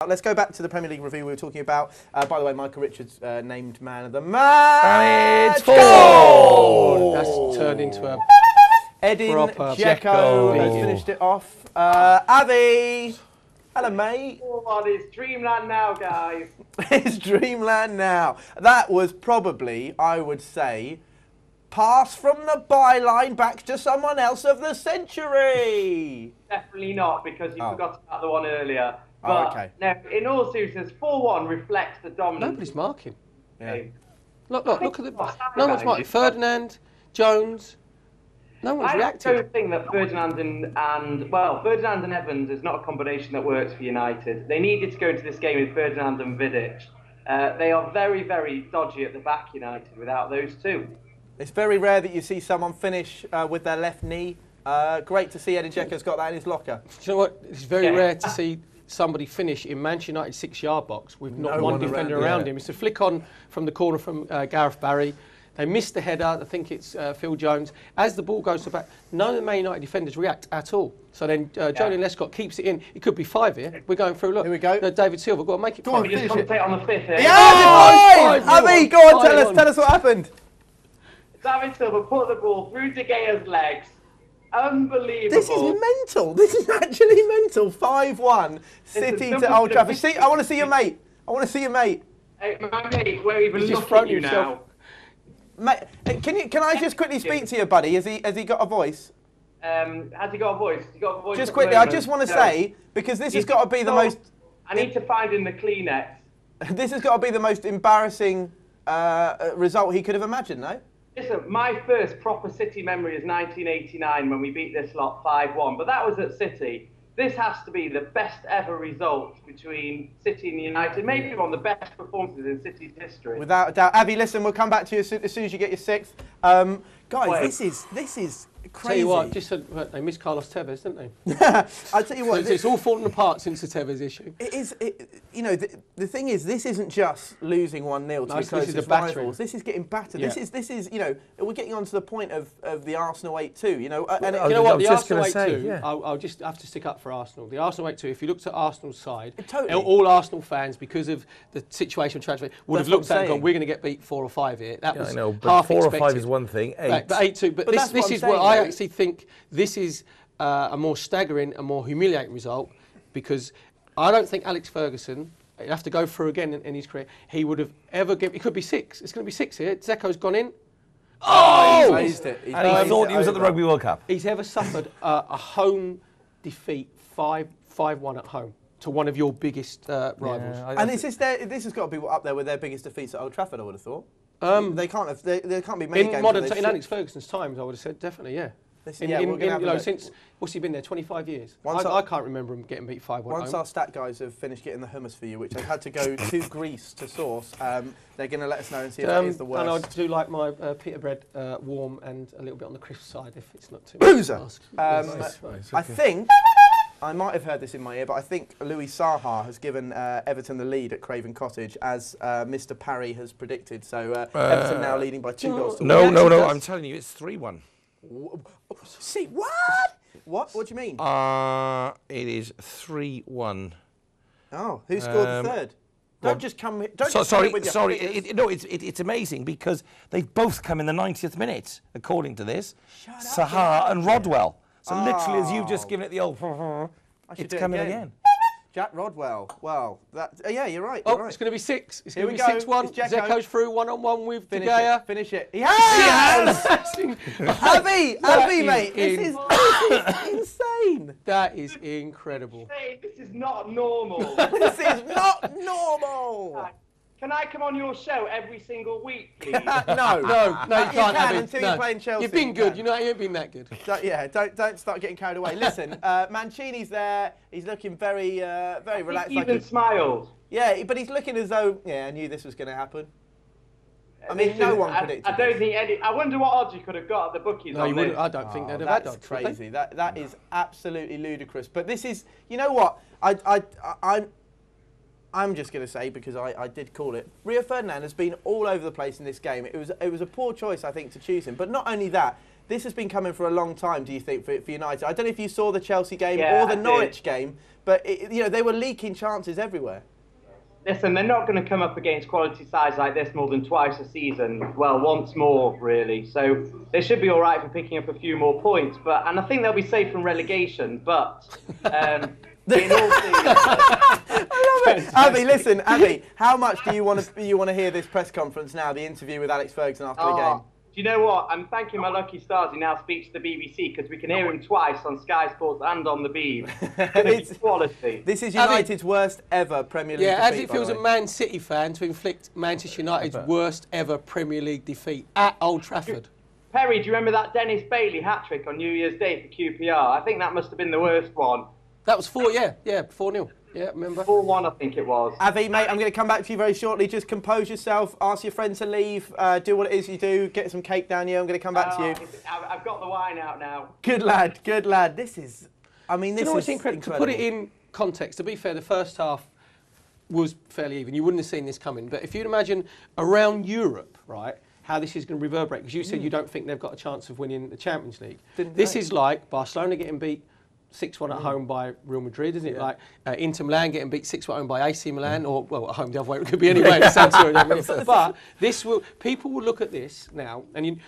Let's go back to the Premier League review we were talking about. By the way, Michael Richards named man of the match. And it's goal! That's turned into a Edin proper Dzeko has finished it off. Avi, hello mate. Oh, it's dreamland now, guys. It's dreamland now. That was probably, I would say, pass from the byline back to someone else of the century. Definitely not, because you forgot about the one earlier. But okay. No, in all seriousness, 4-1 reflects the dominance. Nobody's marking. Yeah. Look at the. No one's marking. Ferdinand, Jones. No one's reacted. I don't think that Ferdinand and Evans is not a combination that works for United. They needed to go into this game with Ferdinand and Vidic. They are very, very dodgy at the back, United, without those two. It's very rare that you see someone finish with their left knee. Great to see Edin Dzeko's got that in his locker. Do you know what? It's very rare to see somebody finish in Manchester United 6-yard box with not one defender around him. It's a flick on from the corner from Gareth Barry. They missed the header. I think it's Phil Jones. As the ball goes to the back, none of the Man United defenders react at all. So then Joleon Lescott keeps it in. It could be 5 here. We're going through. Look, here we go. David Silva, got to make it. Go on, We just commentate on the 5th here. Yeah, Avi, go on, tell us what happened. David Silva put the ball through De Gea's legs. Unbelievable. This is mental. This is actually mental. 5-1, City to Old Trafford. See, I want to see your mate. I want to see your mate. Hey, my mate, we're even He's just looking at thrown you himself. now. Mate, can I just quickly speak to you, buddy? Has he got a voice? Has he got a voice? Has he got a voice? Just quickly, I just want to say, because this has got to be the most. I need to find in the Kleenex. This has got to be the most embarrassing result he could have imagined, no? Listen, my first proper City memory is 1989 when we beat this lot 5-1, but that was at City. This has to be the best ever result between City and United, maybe one of the best performances in City's history. Without a doubt. Avi, listen, we'll come back to you as soon as you get your 6th. Guys, this is crazy. Tell you what, just they missed Carlos Tevez, didn't they? I'll tell you what. It's all fallen apart since the Tevez issue. It is. You know, the thing is, this isn't just losing 1-0 to be close to rivals. This is getting battered. Yeah. This is. You know, we're getting on to the point of the Arsenal 8-2. You know, and you know what? The Arsenal 8-2. Yeah. I'll just have to stick up for Arsenal. The Arsenal 8-2. If you looked at Arsenal's side, totally. all Arsenal fans, because of the situation of transfer, would have looked at it and gone, "We're going to get beat 4 or 5 here." That was I know, but half 4 or expected. 5 is one thing. 8. Right, but 8-2. But this is what I actually think. This is a more staggering, a more humiliating result, because I don't think Alex Ferguson, you have to go through again in his career, he would have ever given. It could be 6. It's going to be 6 here. Dzeko's gone in. Oh! He raised it. And he thought he was at the Rugby World Cup. He's ever suffered a home defeat 5-1 at home to one of your biggest rivals. Yeah, and this has got to be up there with their biggest defeats at Old Trafford, I would have thought. They can't have. There can't be many games. In Alex Ferguson's times, I would have said definitely, yeah. Since what's he been there? 25 years. I can't remember him getting beat 5-1. Once our stat guys have finished getting the hummus for you, which they've had to go to Greece to source, they're going to let us know and see if it is the worst. And I do like my pita bread warm and a little bit on the crisp side, if it's not too Boozer. much. I think. I might have heard this in my ear, but I think Louis Saha has given Everton the lead at Craven Cottage, as Mr. Parry has predicted. So Everton now leading by 2 goals to 1. No, I'm telling you, it's 3-1. See, what? What do you mean? It is 3-1. Oh, who scored the third? Don't just come here. Sorry. It's amazing because they've both come in the 90th minute, according to this. Saha and Rodwell. So literally, as you've just given it the old, it's coming again. Jack Rodwell. Well, yeah, you're right. It's going to be 6. It's going to be 6-1. Dzeko's through 1-on-1 with De Gea. Finish it. He has! Avi, mate. This is insane. That is incredible. Hey, this is not normal. This is not normal. Can I come on your show every single week, please? No, you can't have it. Until you're playing Chelsea. You've been good. You know, you ain't been that good. Don't start getting carried away. Listen, Mancini's there. He's looking very relaxed. He even smiled. Yeah, but he's looking as though, I knew this was going to happen. I mean, no one predicted. I don't think any. I wonder what odds you could have got at the bookies. No, you wouldn't. I don't think they'd have had odds. That's crazy. That is absolutely ludicrous. But this is, you know what? I'm just going to say, because I did call it, Rio Ferdinand has been all over the place in this game. It was a poor choice, I think, to choose him. But not only that, this has been coming for a long time, do you think, for United? I don't know if you saw the Chelsea game or the Norwich game, but they were leaking chances everywhere. Listen, they're not going to come up against quality sides like this more than twice a season. Well, once more, really. So they should be all right for picking up a few more points. And I think they'll be safe from relegation. But in all I love it. Abby, listen, Abby, how much do you want to hear this press conference now, the interview with Alex Ferguson after the game? Do you know what? I'm thanking my lucky stars he now speaks to the BBC because we can hear him twice on Sky Sports and on the Beeb. It's quality. This is United's worst ever Premier League defeat. As it feels a Man City fan to inflict Manchester United's worst ever Premier League defeat at Old Trafford. Perry, do you remember that Dennis Bailey hat-trick on New Year's Day for QPR? I think that must have been the worst one. That was 4-0. Yeah, remember? 4-1, I think it was. Avi, mate, I'm going to come back to you very shortly. Just compose yourself, ask your friend to leave, do what it is you do, get some cake down here. I'm going to come back to you. I've got the wine out now. Good lad, good lad. This is, I mean, this is incredible. To put it in context, to be fair, the first half was fairly even. You wouldn't have seen this coming. But if you'd imagine around Europe, right, how this is going to reverberate, because you said you don't think they've got a chance of winning the Champions League. This is like Barcelona getting beat 6-1 at home by Real Madrid, isn't it? Like Inter Milan getting beat 6-1 at home by AC Milan, or well, at home the other way it could be anyway. But people will look at this now, and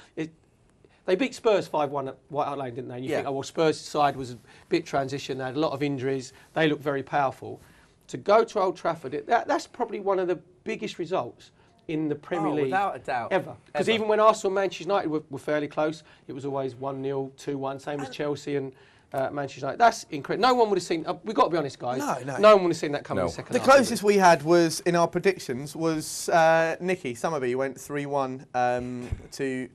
they beat Spurs 5-1 at White Hart Lane, didn't they? And you think, oh well, Spurs' side was a bit transition. They had a lot of injuries. They look very powerful. To go to Old Trafford, that's probably one of the biggest results in the Premier League without a doubt, ever. Because even when Arsenal and Manchester United were fairly close, it was always 1-0, 2-1, same as Chelsea and Manchester United. That's incredible. No one would have seen. We've got to be honest, guys. No one would have seen that coming in the second half. The closest we had was in our predictions was Nicky Summerby went 3-1 to